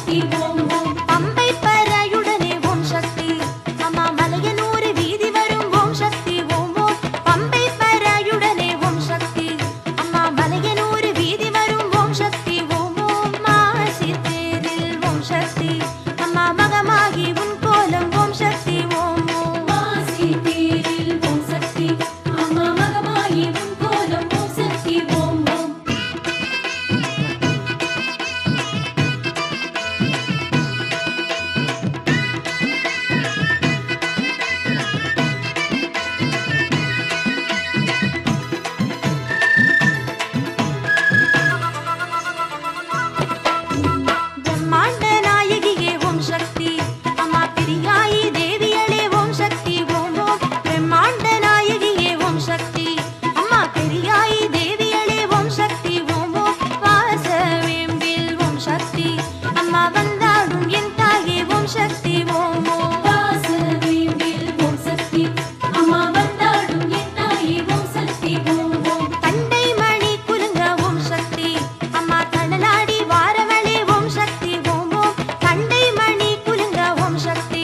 சக்தி ஓம் ஓம். பம்பை பறையுடனே ஓம் சக்தி. அம்மா மலையனூர் வீதி வரும் ஓம் சக்தி ஓம் ஓம். பம்பை பறையுடனே ஓம் சக்தி. அம்மா மலையனூர் வீதி வரும் ஓம் சக்தி ஓம் ஓம். மாசி தேரில் ஓம் சக்தி. அம்மா மகமாகி உன் கோலம் ஓம் சக்தி ஓம் ஓம். மாசி தேரில் ஓம் சக்தி. அம்மா மகமாகி உன் கோலம் ஓம் சக்தி ஓம் ஓம். பிரம்மாண்ட நாயகியே ஓம் சக்தி. அம்மா பெரியாயி தேவியளே ஓம் சக்தி ஓம் ஓம். பிரம்மாண்ட நாயகியே ஓம் சக்தி. அம்மா பெரியாயி தேவியளே ஓம் சக்தி ஓம் ஓம். வாசவேம்பில் ஓம் சக்தி. அம்மா வந்தாடும் என் தாயே ஓம் சக்தி ஓம் ஓம். வாசவேம்பில் ஓம் சக்தி. அம்மா வந்தாடும் என் தாயே ஓம் சக்தி ஓம் ஓம். தண்டை மணி குலுங்க ஓம் சக்தி. அம்மா தடலாடி வாரவளே ஓம் சக்தி ஓம் ஓம். தண்டை மணி குலுங்க ஓம் சக்தி.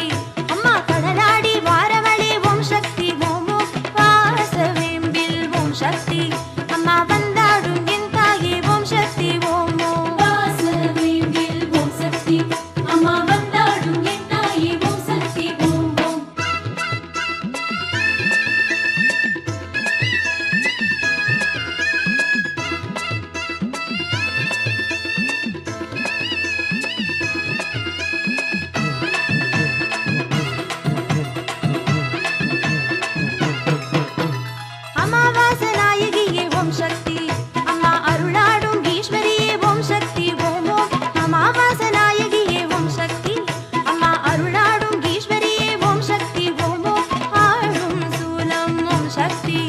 அம்மா கடலாடி வாரவளே ஓம் சக்தி ஓம் ஓம். வாசவேம்பில் ஓம் சக்தி. அம்மா வந்தாடும் என் தாயே ஓம் சக்தி ஓம் ஓம். வாசவேம்பில் ஓம் சக்தி. அம்மா வந்தாடும் என் தாயே ஓம் சக்தி ஓம் ஓம். அமாவாச நாயகியே ஓம் சக்தி. அம்மா அருளாடும் ஈஸ்வரியே ஓம் சக்தி ஓம் ஓம். அமாவாச நாயகியே ஓம் சக்தி. அம்மா அருளாடும் ஈஸ்வரியே ஓம் சக்தி ஓம் ஓம். ஆளும் சூலம் ஓம் சக்தி.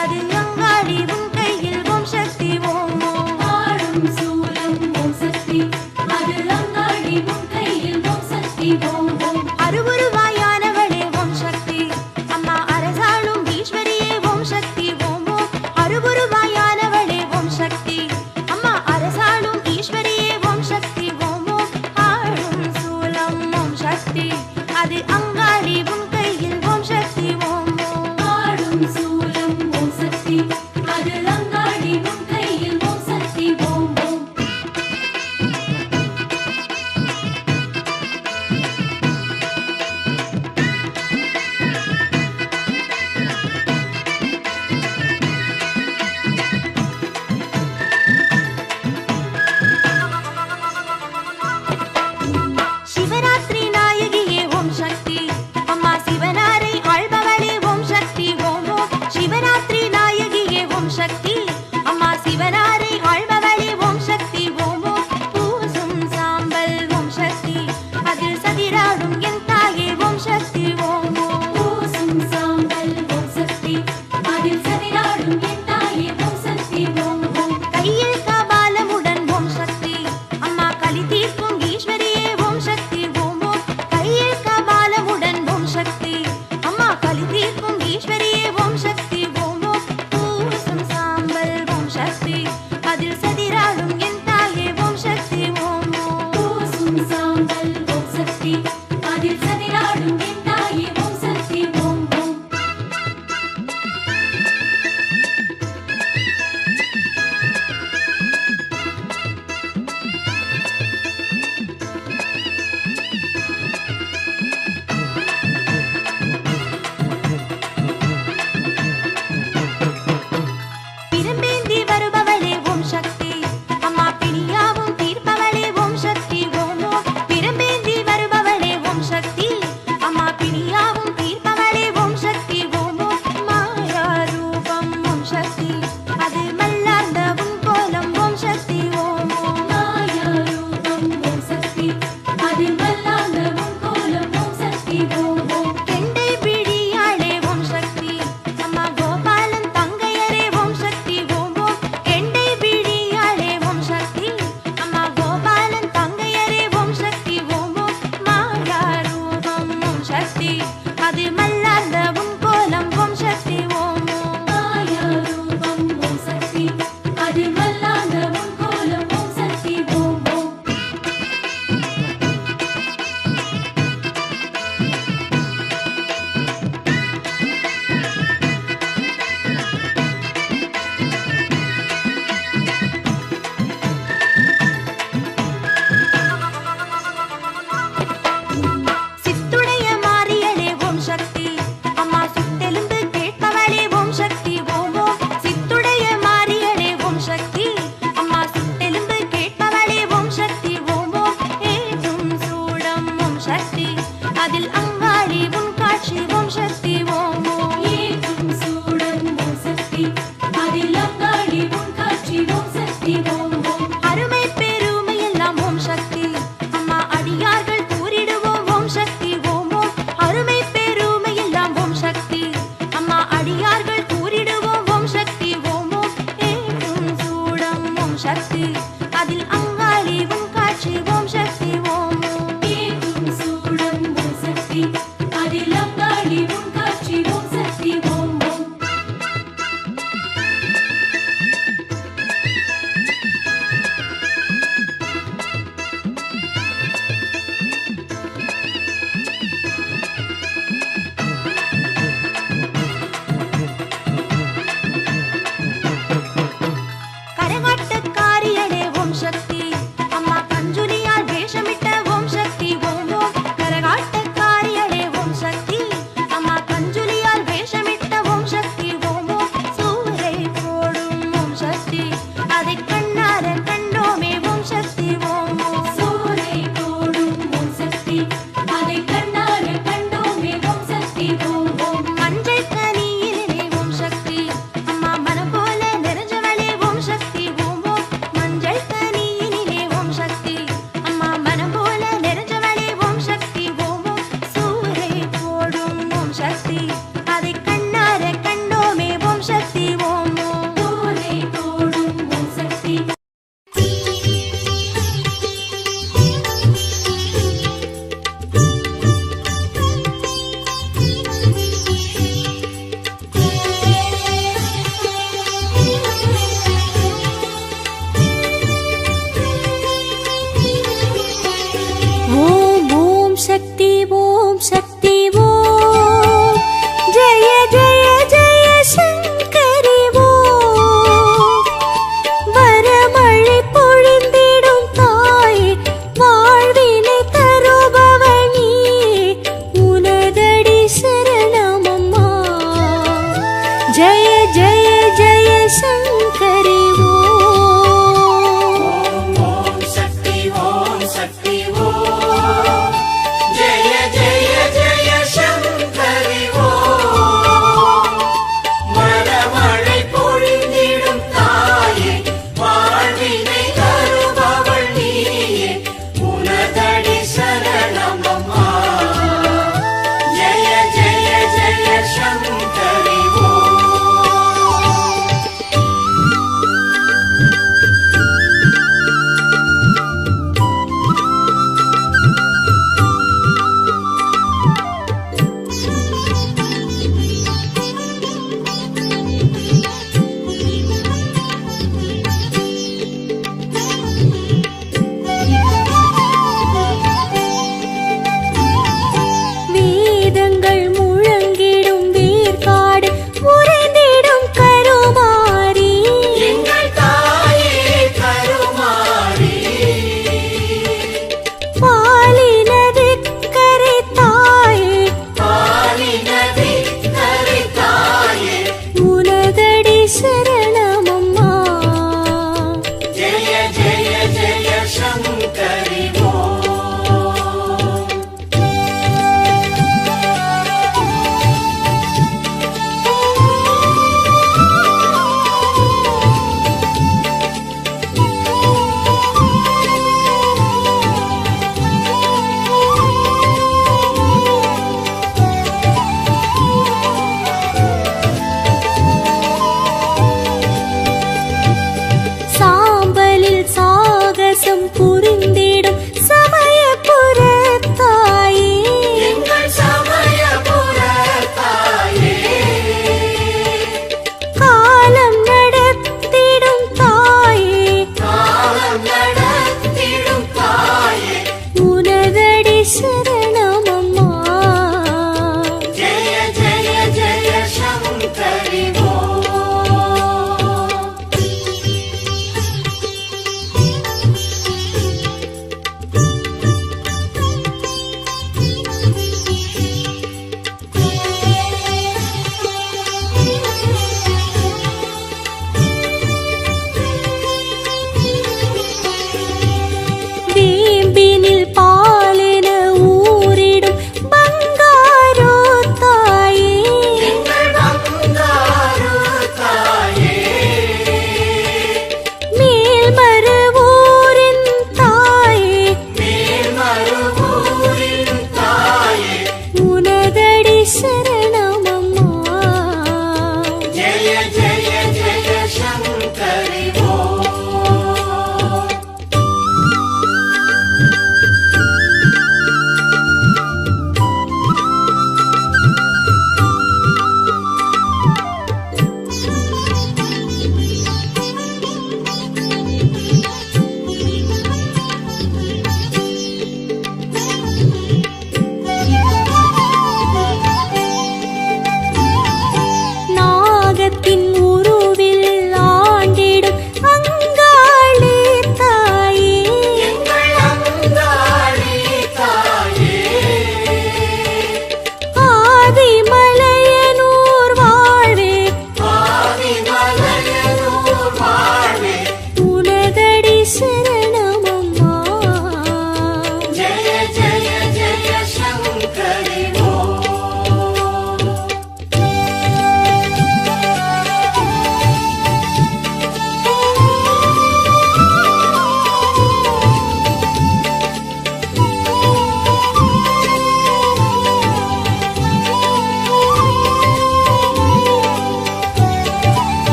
அது அங்காளி உன் கையில் ஓம் சக்தி ஓம் ஓம். ஆளும் சூலம் ஓம் சக்தி. அது அங்காளி உன் கையில் ஓம் சக்தி ஓம் ஓம். அருவுருவாயானவளே ஓம் சக்தி. அம்மா அரசாளும் ஈஸ்வரியே ஓம் சக்தி ஓம் ஓம். அருவுருவாயானவளே ஓம் சக்தி. அம்மா அரசாளும் ஈஸ்வரியே ஓம் சக்தி ஓம் ஓம். ஆளும் சூலம் ஓம் சக்தி. அது அங்காளி உன் கையில் ஓம் சக்தி ஓம் ஓம். ஆளும் சூலம் ஓம் சக்தி. அது அங்காளி உன் கையில் ஓம் சக்தி ஓம் ஓம். சிவராத்திரி நாயகியே ஓம் சக்தி. அம்மா சிவனாரை ஆள்பவளே ஓம் சக்தி ஓம் ஓம். சிவராத்திரி நாயகியே ஓம் சக்தி. அம்மா சிவனாரை ஆள்பவளே ஓம் சக்தி ஓம் ஓம். பூசும் சாம்பல் ஓம் சக்தி. அதில் சதிராடும் என் தாயே ஓம் சக்தி ஓம் ஓம். பூசும் சாம்பல் ஓம் சக்தி. அதில் சதிராடும் என் தாயே ஓம் சக்தி ஓம் ஓம். கையில் கபாலமுடன் ஓம் சக்தி. அம்மா களி தீர்க்கும் ஈஸ்வரியே ஓம் சக்தி ஓம் ஓம். கையில் கபாலமுடன் ஓம் சக்தி. அம்மா களி தீர்க்கும் ஈஸ்வரியே ஓம் சக்தி ஓம் ஓம். பூசும் சாம்பல் ஓம் சக்தி. அதில் சதிராடும் என் தாயே ஓம் சக்தி ஓம் ஓம். பூசும் சாம்பல் ஓம் சக்தி. அதில் சதிராடும் என் தாயே ஓம் சக்தி ஓம் ஓம். பிரம்பேந்தி வருபவளே ஓம் சக்தி. அம்மா பிணியாவும் தீர்ப்பவளே ஓம் சக்தி ஓம் ஓம். பிரம்பேந்தி அதில் அங்காளி உன் காட்சி ஓம் சக்தி ஓம் ஓம் ஏற்றும் சூடம் ஓம் சக்தி அதில் அங்காளி உன் காட்சி ஓம் சக்தி ஓம் ஓம் அருமை பெருமை எல்லாம் ஓம் சக்தி அம்மா அடியார்கள் கூறிடுவோம் ஓம் சக்தி ஓம் ஓம் அருமை பெருமை எல்லாம் ஓம் சக்தி அம்மா அடியார்கள் கூறிடுவோம் ஓம் சக்தி ஓம் ஓம் ஏற்றும் சூடம் ஓம் சக்தி அதில் அங்காளி உன் காட்சி ஓம் சக்தி ஓம் ஓம் ஏற்றும் சூடம் ஓம் சக்தி அதில் அங்காளி உன் காட்சி ஓம் சக்தி ஓம் ஓம் கரகாட்டக்காரியனே ஓம் சக்தி அம்மா கஞ்சுலியால் வேஷமிட்ட ஓம் சக்தி ஓம் ஓம் கரகாட்டக்காரியனே ஓம் சக்தி அம்மா கஞ்சுலியால் வேஷமிட்ட ஓம் சக்தி ஓம் ஓம் சூரை போடும் ஓம் சக்தி அதை கண்ணார கண்டோமே ஓம் சக்தி ஓம் ஓம் சூரை போடும் ஓம் சக்தி அதை கண்ணார கண்டோமே ஓம் சக்தி ஓம் ஓம் மஞ்சள் கனியிலே ஓம் சக்தி அம்மா மனம் போல நிறைஞ்சவளே ஓம் சக்தி ஓம் ஓம் மஞ்சள் கனியிலே ஓம் சக்தி அம்மா மனம் போல நிறைஞ்சவளே ஓம் சக்தி ஓம் ஓம் சூரை போடும் ஓம் சக்தி அதை கண்ணார கண்டோமே ஓம் சக்தி ஓம் ஓம் சூரை போடும் ஓம் சக்தி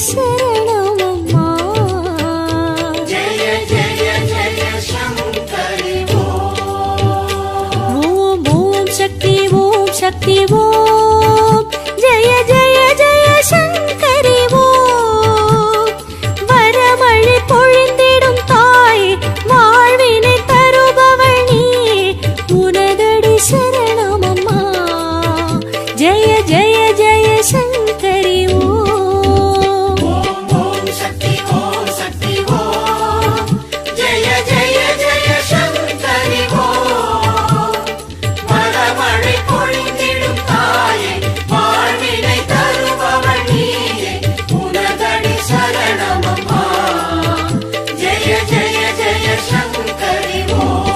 சரணமம்மா. ஜெய ஜெய ஜெய சங்கரி ஓம் ஓம் சக்தி ஓம் சக்தி ஓம். ஜெய ஜெய ஜெய சங்கரி ஓம். வரமழை பொழிந்திடும் தாய், வாழ்வினை தருபவள் நீ, உனதடி சரணமம்மா. ஜெய ஜெய ஜெய சங்கரி ஓம். ஓம் ஓம் சக்தி ஓம் சக்தி ஓம். ஜெய ஜெய ஜெய சங்கரி ஓம். மலமழை பொழிந்திடும் தாயே, வாழ்வினை தருபவள் நீயே, உனதடி சரணமம்மா. ஜெய ஜெய ஜெய சங்கரி ஓம்.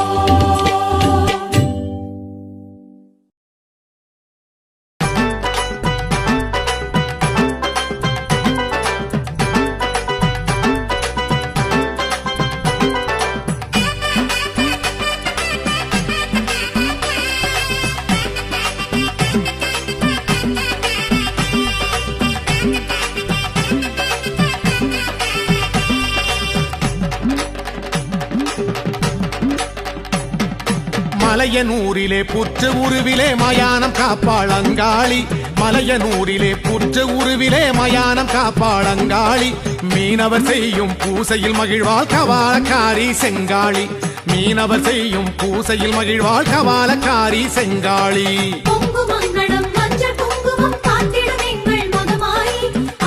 மலையனூரிலே புற்று உருவிலே மயானம் காப்பாளங்காளி. மலையனூரிலே புற்று உருவிலே மயானம் காப்பாளங்காளி. மீனவர் செய்யும் பூசையில் மகிழ்வாள் கவாலக்காரி செங்காளி. மீனவர் செய்யும் பூசையில் மகிழ்வாள் கவாலக்காரி செங்காளி. பொங்கு மங்களம் மஞ்சள் குங்குமம் காத்திடும் எங்கள் மகமாயி,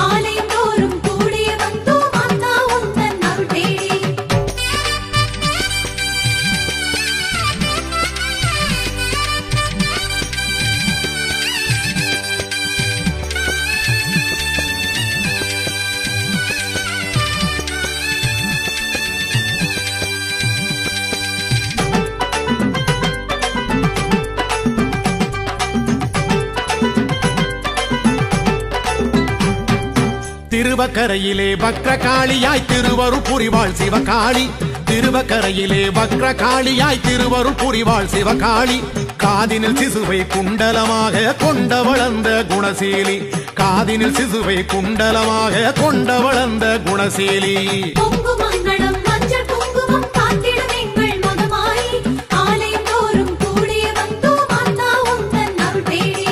ஆலயம் தோறும் கூடிய வந்தோம் அத்தா உந்தன் அருள் தேடி. திருவக்கரையிலே பக்ரகாளியாய் திருவருள் புரிவாள் சிவகாளி. திருவக்கரையிலே பக்ரகாளியாய் திருவருள் புரிவாள் சிவகாளி. காதினில் சிசுவை குண்டலமாக கொண்ட வளர்ந்த குணசீலி. காதினில் சிசுவை குண்டலமாக கொண்ட வளர்ந்த குணசீலி. பொங்கு மங்களம் மஞ்சள் குங்குமம் காத்திடும் எங்கள் மகமாயி, ஆலயம் தோறும் கூடிய வந்தோம் அத்தா உந்தன் அருள் தேடி.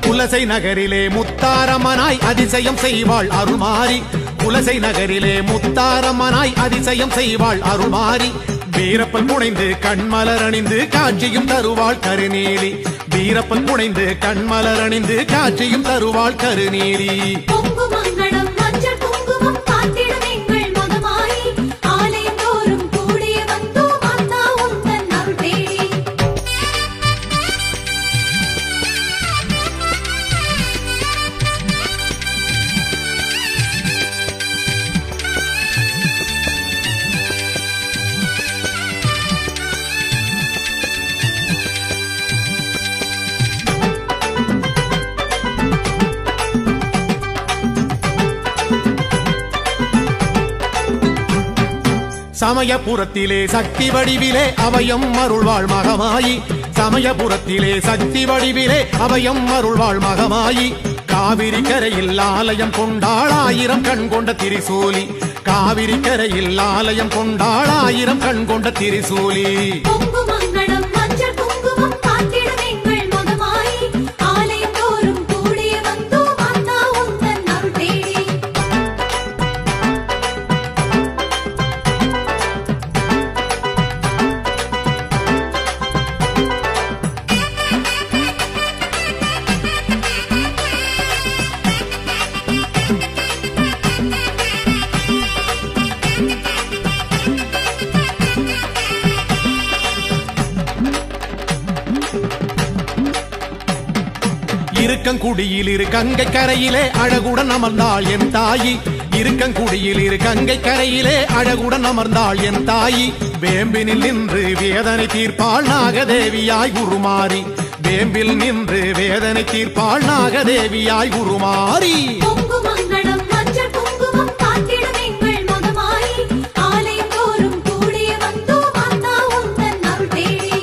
குலசை நகரிலே முத்தாரம்மனாய் அதிசயம் செய்வாள் அருள்மாரி. குலசை நகரிலே முத்தாரம்மனாய் அதிசயம் செய்வாள் அருள்மாரி. வீரப்பன் புனைந்து கண்மலர் அணிந்து காட்சியும் தருவாள் கருநீலி. வீரப்பன் புனைந்து கண்மலர் அணிந்து காட்சியும் தருவாள் கருநீலி. பொங்கு மங்களம் மஞ்சள் குங்குமம் காத்திடும் எங்கள் மகமாயி, ஆலயம் தோறும் கூடிய வந்தோம் அத்தா உந்தன் அருள் தேடி. சமயபுரத்திலே சக்தி வடிவிலே அபயம் அருள்வாள் மகமாயி. சமயபுரத்திலே சக்தி வடிவிலே அபயம் அருள்வாள் மகமாயி. காவிரி கரையில் ஆலயம் கொண்டாள் ஆயிரம் கண் கொண்ட திரிசூலி. காவிரி கரையில் ஆலயம் கொண்டாள் ஆயிரம் கண் கொண்ட திரிசூலி. பொங்கு மங்களம் மஞ்சள் குங்குமம் காத்திடும் எங்கள் மகமாயி, ஆலயம் தோறும் கூடிய வந்தோம் அத்தா உந்தன் அருள் தேடி. இருக்கங்குடியில் இரு கங்கை கரையிலே அழகுடன் அமர்ந்தாள் என் தாயி. இருக்கங்குடியில் இரு கங்கை கரையிலே அழகுடன் அமர்ந்தாள் என் தாயி வேம்பினில் நின்று வேதனை தீர்ப்பாள் நாகதேவியாய் உருமாறி வேம்பில் நின்று வேதனை தீர்ப்பாள் நாகதேவியாய் உருமாறி பொங்கு மங்களம் மஞ்சள் குங்குமம் காத்திடும் எங்கள் மகமாயி ஆலயம் தோறும் கூடிய வந்தோம் மாதா உந்தன் அருள் தேடி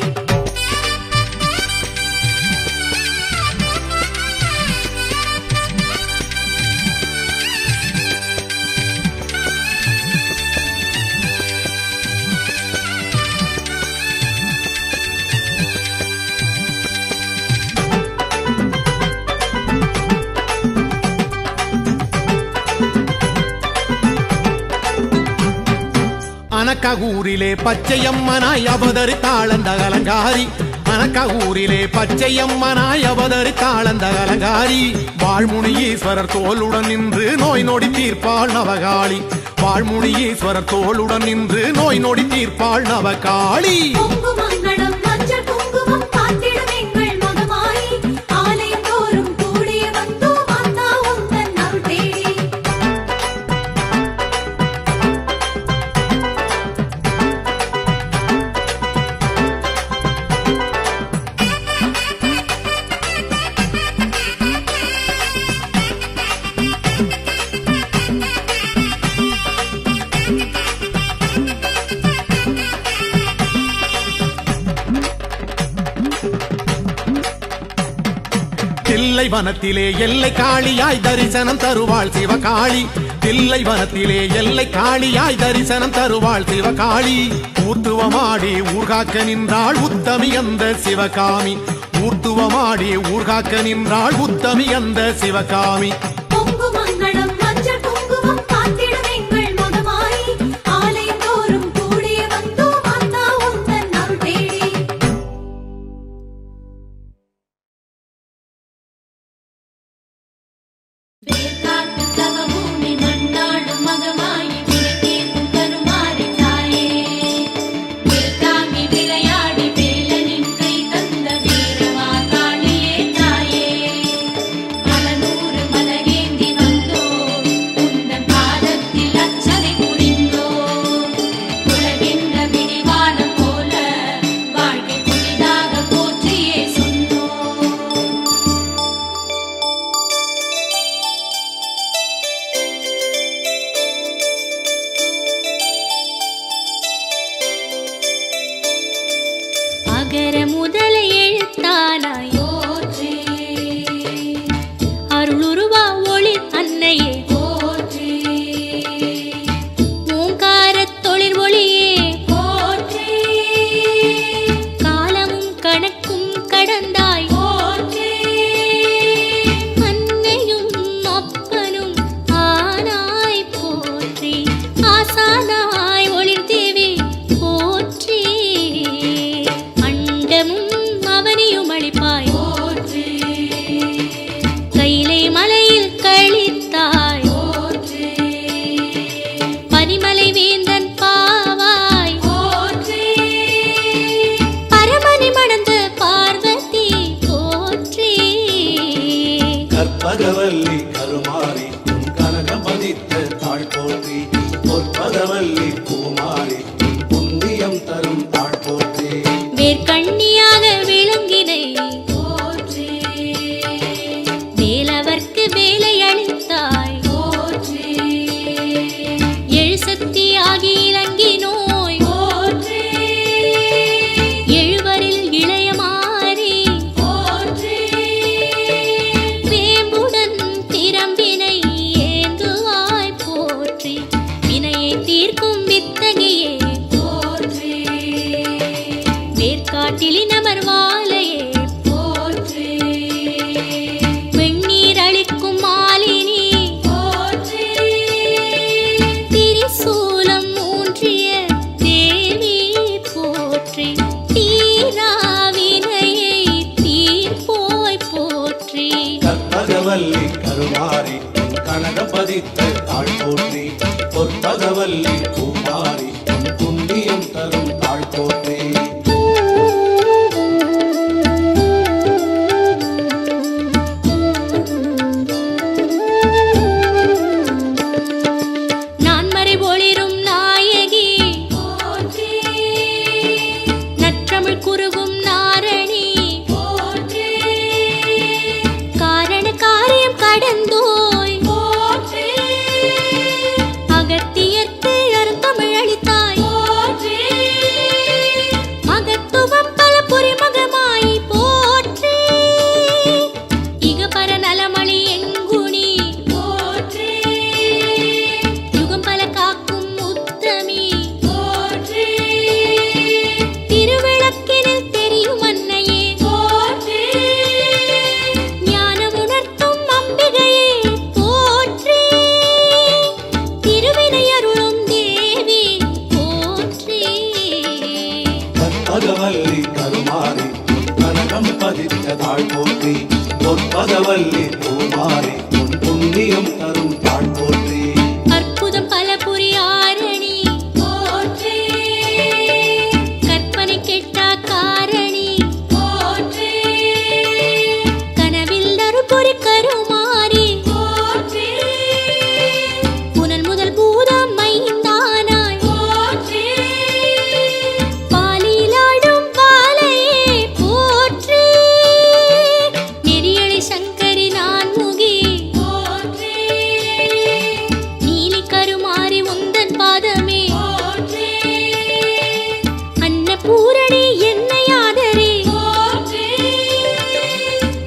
அனக்ககூரிலே பச்சையம்மனாய் அவதரித்தாள் அந்த அலங்காரி அனக்ககூரிலே பச்சையம்மனாய் அவதரித்தாள் அந்த அலங்காரி வாழ்முனியீஸ்வரர் தோளுடன் நின்று நோய் நொடி தீர்ப்பாள் நவகாளி வாழ்முனியீஸ்வரர் தோளுடன் நின்று நோய் நொடி தீர்ப்பாள் நவகாளி பொங்கு மங்களம் மஞ்சள் குங்குமம் காத்திடும் எங்கள் மகமாயி ஆலயம் தோறும் கூடிய வந்தோம் மாதா உந்தன் அருள் தேடி தில்லை வனத்திலே எல்லை காளியாய் தரிசனம் தருவாள் சிவகாளி தில்லை வனத்திலே எல்லை காளியாய் தரிசனம் தருவாள் சிவகாளி ஊர்த்துவமாடி ஊர்காக்க நின்றாள் உத்தமி அந்த சிவகாமி ஊர்த்துவமாடி ஊர்காக்க நின்றாள் உத்தமி அந்த சிவகாமி பொங்கு மங்களம் மஞ்சள் குங்குமம் காத்திடும் எங்கள் மகமாயி ஆலயம் தோறும் கூடிய வந்தோம் மாதா உந்தன் அருள் தேடி வேர்காட்டு தவபூமி மண்ணாடும் மகமாயி வினைதீர்க்கும் கருமாரி தாயே வேல்தாங்கி விளையாடி வேலனின் கை தந்த வீரமாகாளியே தாயே பல நூறு மலரேந்தி வந்தோம் உந்தன் பாதத்தில் அர்ச்சனை புரிந்தோம் உலகென்ற விடிவானம் போல வாழ்க்கை புதிதாக போற்றியே சொன்னோம் அகர முதல எழுத்தானாய் போற்றி அருளுருவா ஒளி அன்னையே போற்றி ஓங்காரத் தொழில் ஒளியே போற்றி காலமும் கணக்கும் கடந்தாய் போற்றி அன்னையும் அப்பனும் ஆனாய் போற்றி ஆசானாய் ஒளிர் தேவி போற்றி அண்டமும் அவனியும் அளிப்பாய் போற்றி கையிலே மலையில் கழித்தாய் போற்றி பனிமலை வேந்தன் பாவாய் போற்றி பரமனி மணந்த பார்வதி போற்றி கற்பகவல்லி கருமாரி உன் கனகம் பதித்த தாழ் போற்றி பொற்பகவல்லி பூமாரி உன் புண்ணியம் தரும் தாழ் போற்றி வேர்க்கண்ணியாக விளங்கினை போற்றி வேலவர்க்கு வேலை அளித்தாய் போற்றி எழுசக்தியாகி இறங்கினோய் போற்றி எழுவரில் இளையமாறி போற்றி வேம்புடன் திறம்பினை ஏந்துவாய் போற்றி வினையை தீர்க்கும் வித்தகியே போற்றி வேர்க்காட்டிலினமர் வாழையே போற்றி வெண்ணீர் அளிக்கும் மாலினி போற்றி திரிசூலம் ஊன்றிய தேவி போற்றி தீராவினையை தீர்ப்போய் போற்றி கற்பகவல்லி கருமாரி உன் கனகம் பதித்த தாழ் போற்றி பொற்பகவல்லி பூமாரி உன் புண்ணியம் தரும் தாழ் போற்றி கற்பகவல்லி கருமாறி உன் கனகம் பதித்த தாழ் போற்றி பொற்பகவல்லி பூமாறி உன் புண்ணியம் தரும் தாழ் போற்றி அற்புதம் பல புரியாரணி போற்றி கற்பனை கெட்டா காரணி போற்றி கனவில் நறுபொறி கருமாறி போற்றி புனல் முதல் பூதம் மைந்தானாய் போற்றி பாலிலாடும் பாலையே போற்றி நெறியளை சங்கரி நான் முகி போற்றி நீலி கருமாறி உந்தன் பாதமே போற்றி அன்னபூரணி என்னை ஆதரி போற்றி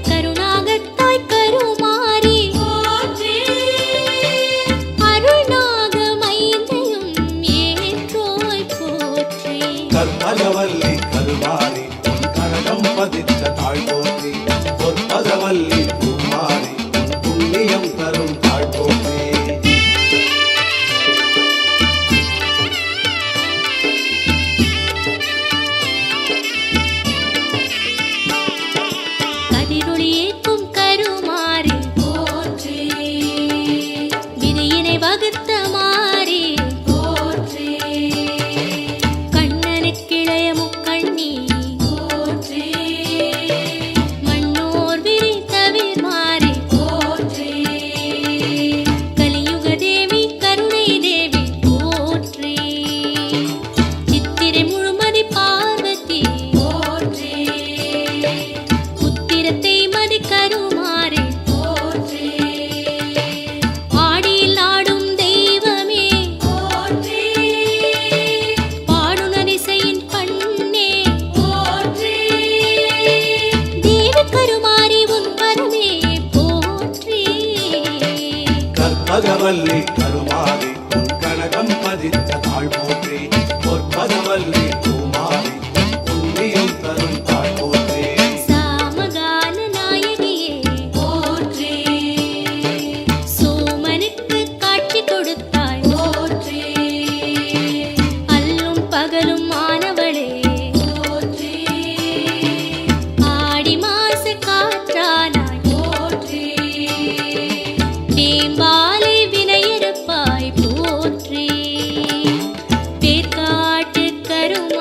கருணாகத்தாய் கருமாறி போற்றி அருணாக மைந்தையும் ஏற்றோய் போற்றி கற்பகவல்லி கருமாறி உன் கனகம் பதித்த தாழ் போற்றி பொற்பகவல்லி பூமாரி உன் புண்ணியம் தரும் தாழ் போற்றி கதிரொளியேக்கும் கருமாறி போற்றி விதியினை வகுத்த மாறி போற்றி கண்ணனுக்கிளைய முக்கண்ணி போற்றி மண்ணோர் விரி தவிர் மாறி போற்றி கலியுக தேவி கருணை தேவி போற்றி சித்திரை முழுமதி பார்வதி போற்றி உத்திரத்தை மதி கருமாறி போற்றி ஆடியில் ஆடும் தெய்வமே போற்றி பாடுனரிசையின் பண்ணே போற்றி தேவி கருமாறி உன் பரமே போற்றி கற்பகவல்லி கருமாரி உன் கனகம் பதித்த தாழ் போற்றி பொற்பகவல்லி பூமாரி உன் புண்ணியம் தரும் தாழ் போற்றி சாமகான நாயகியே போற்றி சோமனுக்கு காட்சி கொடுத்தாய் போற்றி அல்லும் பகலும் மாணவளே போற்றி ஆடி மாச காற்றானாய் போற்றி தேம்பாலை வினையறுப்பாய் போற்றி பேர்காட்டு கரும்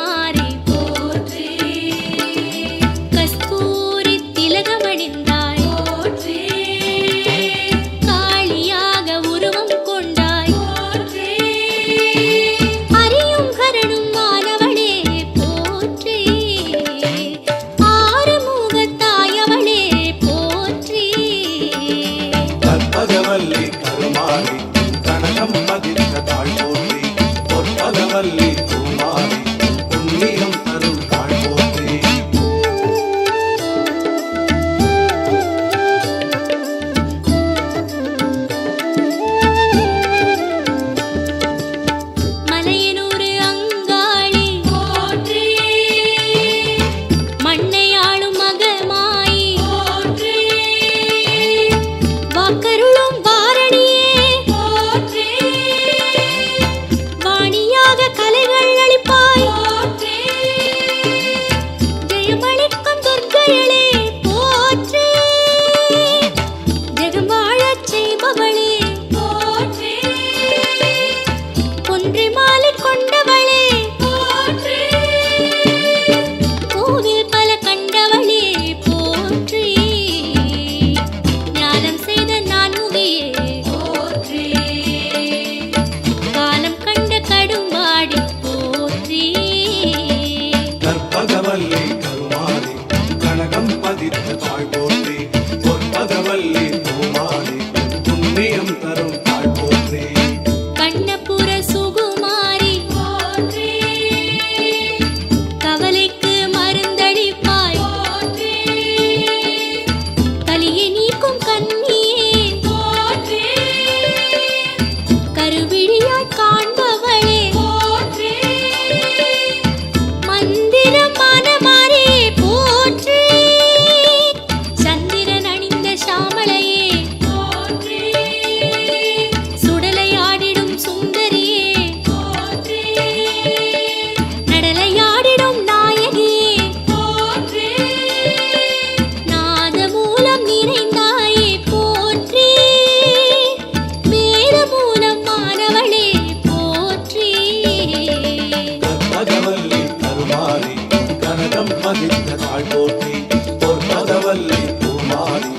கற்பகவல்லி கருமாரி கனகம் பதித்த தாழ் போற்றி பொற்பதவல்லி பூமாரி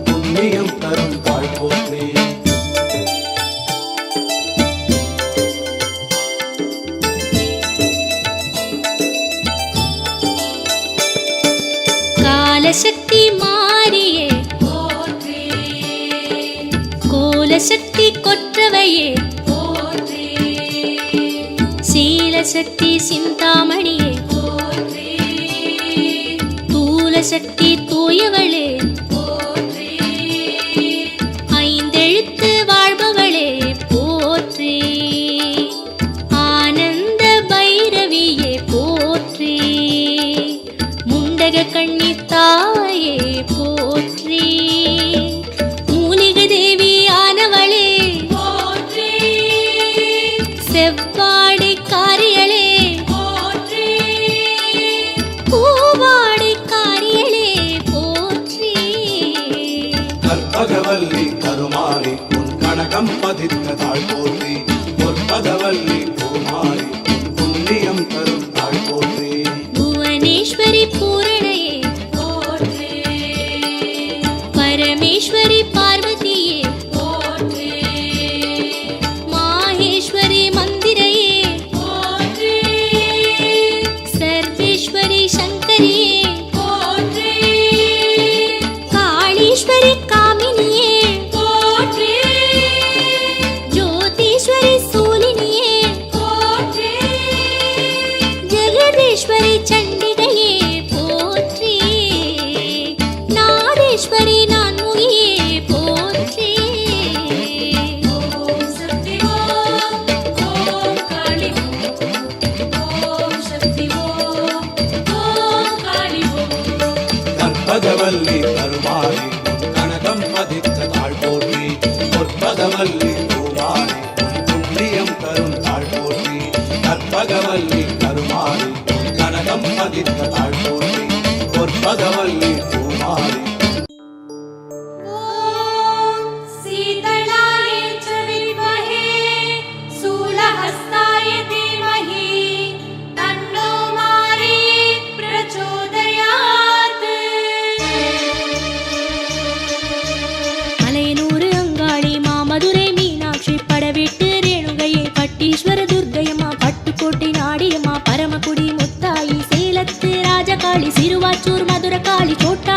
புண்ணியம் தரும் தாழ் போற்றி காலசக்தி மாரியே போற்றி கோலசக்தி கொற்றவையே போற்றி சீலசக்தி சிந்தாமணியே போற்றி தூலசக்தி தூயவளே போற்றி ஐந்தெழுத்து வாழ்பவளே போற்றி ஆனந்த பைரவியே போற்றி முண்டக கண்ணித்தாயே போற்றி மூலிகை தேவியானவளே போற்றி செவ்வாடை காரியளே போற்றி பூவாடை காரியளே போற்றி கற்பகவல்லி கருமாரி உன் கனகம் பதித்த தாழ் போற்றி பொற்பதவல்லி பூமாரி புண்ணியம் தரும் தாழ் போற்றி புவனேஸ்வரி பூரணையே போற்றி பரமேஸ்வரி பார்வதியே போற்றி மாஹேஸ்வரி மந்திரையே போற்றி சர்வேஸ்வரி சங்கரியே போற்றி காளீஸ்வரி காமினியே போற்றி ஜோதீஸ்வரி சூலினியே போற்றி ஜெகதீஸ்வரி சண்டிகையே போற்றி நாதேஸ்வரி நான்முகியே போற்றி ஓம் சக்தி ஓம் ஓம் காளி ஓம் சக்தி ஓம் ஓம் காளி கற்பகவல்லி கருமாரி கனகம் பதித்த தாழ் போற்றி பொற்பதவல்லி பூமாரி புண்ணியம் தரும் தாழ் போற்றி கற்பகவல்லி கருமாரி கனகம் பதித்த தாழ் போற்றி பொற்பதவல்லி பூமாரி ஓம் சீதளாய ச வித்மஹே சூலஹஸ்தாய தீமஹி தன்னோ மாரி பிரச்சோதயாத் மலையனூர் அங்காளி மாமதுரை மீனாட்சி படவெட்டு ரேணுகையே பட்டீஸ்வர துர்க்கையம்மா பட்டுக்கோட்டை நாடியம்மா பரமக்குடி முத்தாயி சேலத்து ராஜகாளி சிறுவாச்சூர் மதுரகாளி சோட்டா